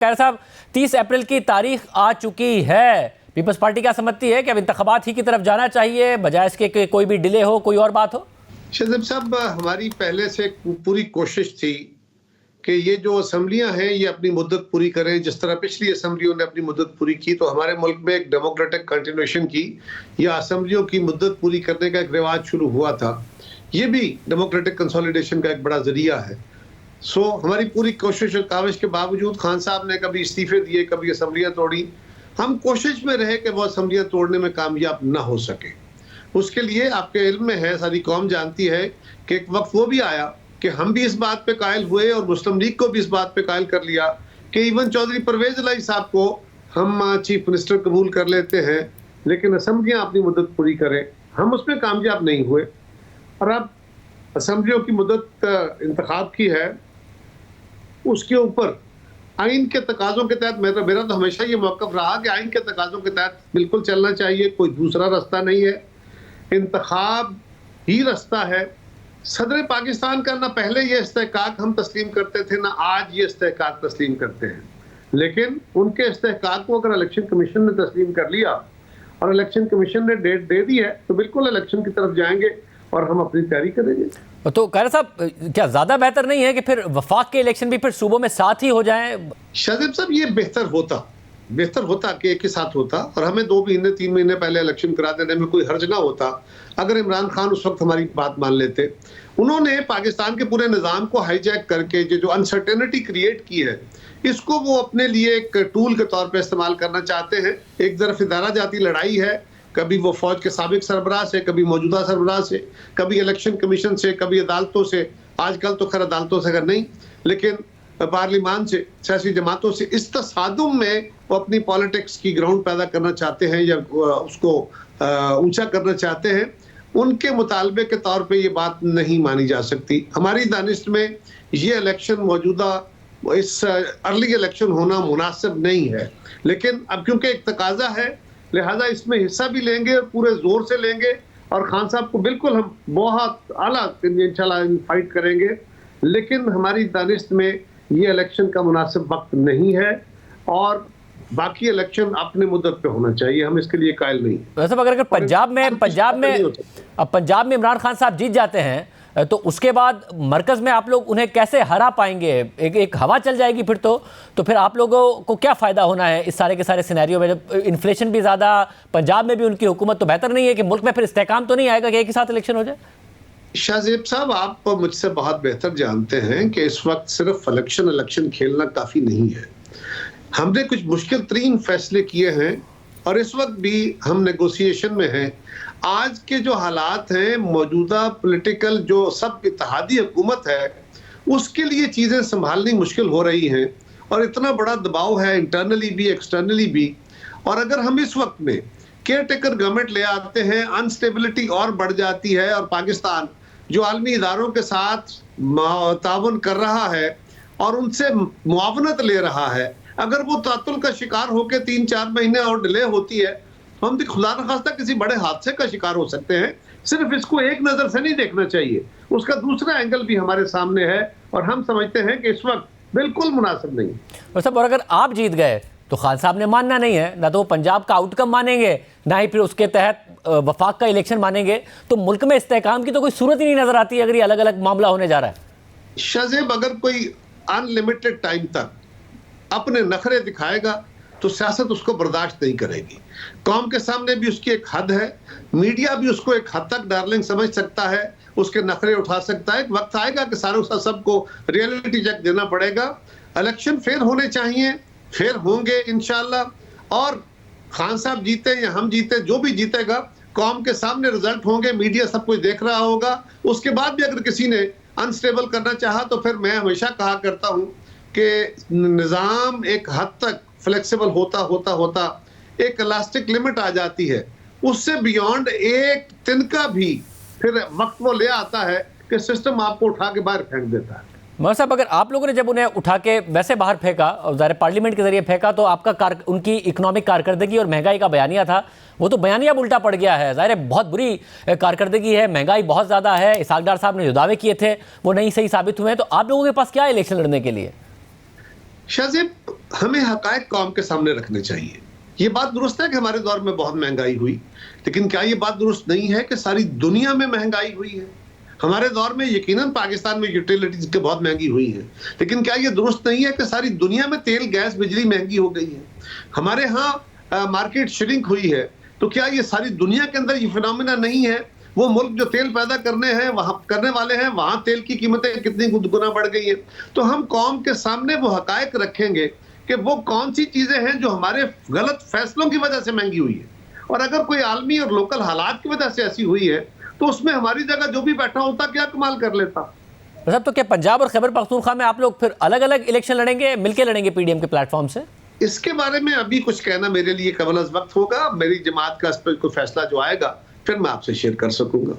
खैर साहब, 30 अप्रैल की तारीख आ चुकी है। पीपल्स पार्टी क्या समझती है कि अब इंतखाबात ही की तरफ जाना चाहिए बजाय इसके कि कोई भी डिले हो, कोई और बात हो? शहज़ेब साहब, हमारी पहले से पूरी कोशिश थी कि ये जो असेंबलियां हैं ये अपनी मुद्दत पूरी करें। जिस तरह पिछली असेंबलियों ने अपनी मुद्दत पूरी की, तो हमारे मुल्क में एक डेमोक्रेटिक कंटिन्यूएशन की या असेंबलियों की मुद्दत पूरी करने का एक रिवाज शुरू हुआ था। ये भी डेमोक्रेटिक कंसोलिडेशन का एक बड़ा जरिया है। हमारी पूरी कोशिश और काविश के बावजूद खान साहब ने कभी इस्तीफे दिए, कभी असेंबलियां तोड़ी। हम कोशिश में रहे कि वो असेंबलियां तोड़ने में कामयाब ना हो सके। उसके लिए आपके इल्म में है, सारी कौम जानती है कि एक वक्त वो भी आया कि हम भी इस बात पे कायल हुए और मुस्लिम लीग को भी इस बात पे कायल कर लिया कि इवन चौधरी परवेज इलाही साहब को हम चीफ मिनिस्टर कबूल कर लेते हैं, लेकिन असेंबलियां अपनी मुद्दत पूरी करें। हम उसमें कामयाब नहीं हुए और अब असेंबलियों की मुद्दत इंतखाब की है। उसके ऊपर आइन के तकाजों के तहत मेरा तो हमेशा ये मौक़िफ़ रहा कि आइन के तकाजों के तहत बिल्कुल चलना चाहिए, कोई दूसरा रास्ता नहीं है। इंतखाब ही रास्ता है। सदर पाकिस्तान का ना पहले ये इस्तेहकाक हम तस्लीम करते थे, ना आज ये इस्तेहकाक तस्लीम करते हैं, लेकिन उनके इस्तेहकाक को अगर इलेक्शन कमीशन ने तस्लीम कर लिया और इलेक्शन कमीशन ने डेट दे दी है तो बिल्कुल इलेक्शन की तरफ जाएंगे और हम अपनी तैयारी करेंगे। तो खैर साहब, क्या ज़्यादा बेहतर नहीं है कि फिर वफाक के इलेक्शन भी फिर सूबों में साथ ही हो जाएं? शहज़ेब साहब, ये बेहतर होता कि एक ही साथ होता और हमें 2 महीने 3 महीने पहले इलेक्शन करा देने में कोई हर्ज ना होता अगर इमरान खान उस वक्त हमारी बात मान लेते। उन्होंने पाकिस्तान के पूरे निज़ाम को हाईजैक करके जो अनसर्टेनिटी क्रिएट की है, इसको वो अपने लिए एक टूल के तौर पे इस्तेमाल करना चाहते हैं। एक तरफ इदारा जाती लड़ाई है, कभी वो फौज के साबिक सरबराह से, कभी मौजूदा सरबराह से, कभी इलेक्शन कमीशन से, कभी अदालतों से। आजकल तो खैर अदालतों से अगर नहीं, लेकिन पार्लिमान से, सियासी जमातों से। इस तसादुम में वो अपनी पॉलिटिक्स की ग्राउंड पैदा करना चाहते हैं या उसको ऊंचा करना चाहते हैं। उनके मुतालबे के तौर पे ये बात नहीं मानी जा सकती। हमारी दानिश में ये इलेक्शन मौजूदा इस अर्ली इलेक्शन होना मुनासिब नहीं है, लेकिन अब क्योंकि एक तकाजा है लिहाजा इसमें हिस्सा भी लेंगे और पूरे जोर से लेंगे और खान साहब को बिल्कुल हम बहुत आला इंशाल्लाह फाइट करेंगे। लेकिन हमारी दानिश में ये इलेक्शन का मुनासिब वक्त नहीं है और बाकी इलेक्शन अपने मुद्दत पे होना चाहिए। हम इसके लिए कायल नहीं। वैसे अगर पंजाब में इमरान खान साहब जीत जाते हैं तो उसके बाद मरकज में आप लोग उन्हें कैसे हरा पाएंगे? एक हवा चल जाएगी तो फिर आप लोगों को क्या फ़ायदा होना है इस सारे के सारे सिनेरियो में? जब इन्फ्लेशन भी ज़्यादा, पंजाब में भी उनकी हुकूमत, तो बेहतर नहीं है कि मुल्क में फिर इस्तेहकाम तो नहीं आएगा कि एक ही साथ इलेक्शन हो जाए? शाहजेब साहब, आप मुझसे बहुत बेहतर जानते हैं कि इस वक्त सिर्फ इलेक्शन खेलना काफ़ी नहीं है। हमने कुछ मुश्किल तरीन फैसले किए हैं और इस वक्त भी हम नेगोशिएशन में हैं। आज के जो हालात हैं, मौजूदा पॉलिटिकल जो सब इत्तेहादी हुकूमत है, उसके लिए चीज़ें संभालनी मुश्किल हो रही हैं और इतना बड़ा दबाव है इंटरनली भी एक्सटर्नली भी। और अगर हम इस वक्त में केयर टेकर गवर्नमेंट ले आते हैं, अनस्टेबिलिटी और बढ़ जाती है और पाकिस्तान जो आलमी इदारों के साथ ताउन कर रहा है और उनसे मुआवनत ले रहा है, अगर वो तातुल का शिकार होकर 3-4 महीने और डिले होती है, हम भी खुदा न खास्ता किसी बड़े हादसे का शिकार हो सकते हैं। सिर्फ इसको एक नज़र से नहीं देखना चाहिए, उसका दूसरा एंगल भी हमारे सामने है और हम समझते हैं कि इस वक्त बिल्कुल मुनासिब नहीं। और अगर आप जीत गए तो खान साहब ने मानना नहीं है, ना तो वो पंजाब का आउटकम मानेंगे, ना ही फिर उसके तहत वफाक का इलेक्शन मानेंगे। तो मुल्क में इस्तेहकाम की तो कोई सूरत ही नहीं नजर आती अगर ये अलग अलग मामला होने जा रहा है। शहज़ेब, अगर कोई अनलिमिटेड टाइम तक अपने नखरे दिखाएगा तो सियासत उसको बर्दाश्त नहीं करेगी। कौम के सामने भी उसकी एक हद है, मीडिया भी उसको एक हद तक डार्लिंग समझ सकता है, उसके नखरे उठा सकता है। एक वक्त आएगा कि सारों सबको रियलिटी चेक देना पड़ेगा। इलेक्शन फेयर होने चाहिए, फेयर होंगे इंशाल्लाह। और खान साहब जीते या हम जीते, जो भी जीतेगा, कौम के सामने रिजल्ट होंगे, मीडिया सब कुछ देख रहा होगा। उसके बाद भी अगर किसी ने अनस्टेबल करना चाहा तो फिर मैं हमेशा कहा करता हूं कि निज़ाम एक हद तक फ्लेक्सिबल होता एक इलास्टिक लिमिट आ जाती है। उससे बियॉन्ड एक तिनका भी फिर वक्त वो ले आता है कि सिस्टम आपको उठा के बाहर फेंक देता है। मगर साहब, अगर आप लोगों ने जब उन्हें उठा के वैसे बाहर फेंका और ज़ाहिर पार्लियामेंट के जरिए फेंका, तो आपका उनकी इकोनॉमिक कारकर्दगी और महंगाई का बयानिया था, वो तो बयानिया उल्टा पड़ गया है। ज़ाहिर है बहुत बुरी कारकर्दगी है, महंगाई बहुत ज़्यादा है। इसहाक डार साहब ने जो दावे किए थे वो नहीं सही साबित हुए हैं। तो आप लोगों के पास क्या है इलेक्शन लड़ने के लिए? शाहज़ेब, हमें हकायक कौम के सामने रखने चाहिए। ये बात दुरुस्त है कि हमारे दौर में बहुत महंगाई हुई, लेकिन क्या ये बात दुरुस्त नहीं है कि सारी दुनिया में महंगाई हुई है? हमारे दौर में यकीनन पाकिस्तान में यूटिलिटीज के बहुत महंगी हुई है, लेकिन क्या ये दुरुस्त नहीं है कि सारी दुनिया में तेल, गैस, बिजली महंगी हो गई है? हमारे यहाँ मार्केट श्रिंक हुई है, तो क्या ये सारी दुनिया के अंदर ये फिनोमिना नहीं है? वो मुल्क जो तेल पैदा करने वाले हैं, वहां तेल की कीमतें कितनी गुना बढ़ गई है। तो हम कौम के सामने वो हकायक रखेंगे कि वो कौन सी चीजें हैं जो हमारे गलत फैसलों की वजह से महंगी हुई है, और अगर कोई आलमी और लोकल हालात की वजह से ऐसी हुई है तो उसमें हमारी जगह जो भी बैठा होता क्या कमाल कर लेता। मतलब तो क्या पंजाब और खैबर पख्तूनख्वा में आप लोग फिर अलग अलग इलेक्शन लड़ेंगे, मिलके लड़ेंगे पीडीएम के प्लेटफॉर्म से? इसके बारे में अभी कुछ कहना मेरे लिए कबल अज़ वक्त होगा। मेरी जमात का इस पर कोई फैसला जो आएगा फिर मैं आपसे शेयर कर सकूंगा।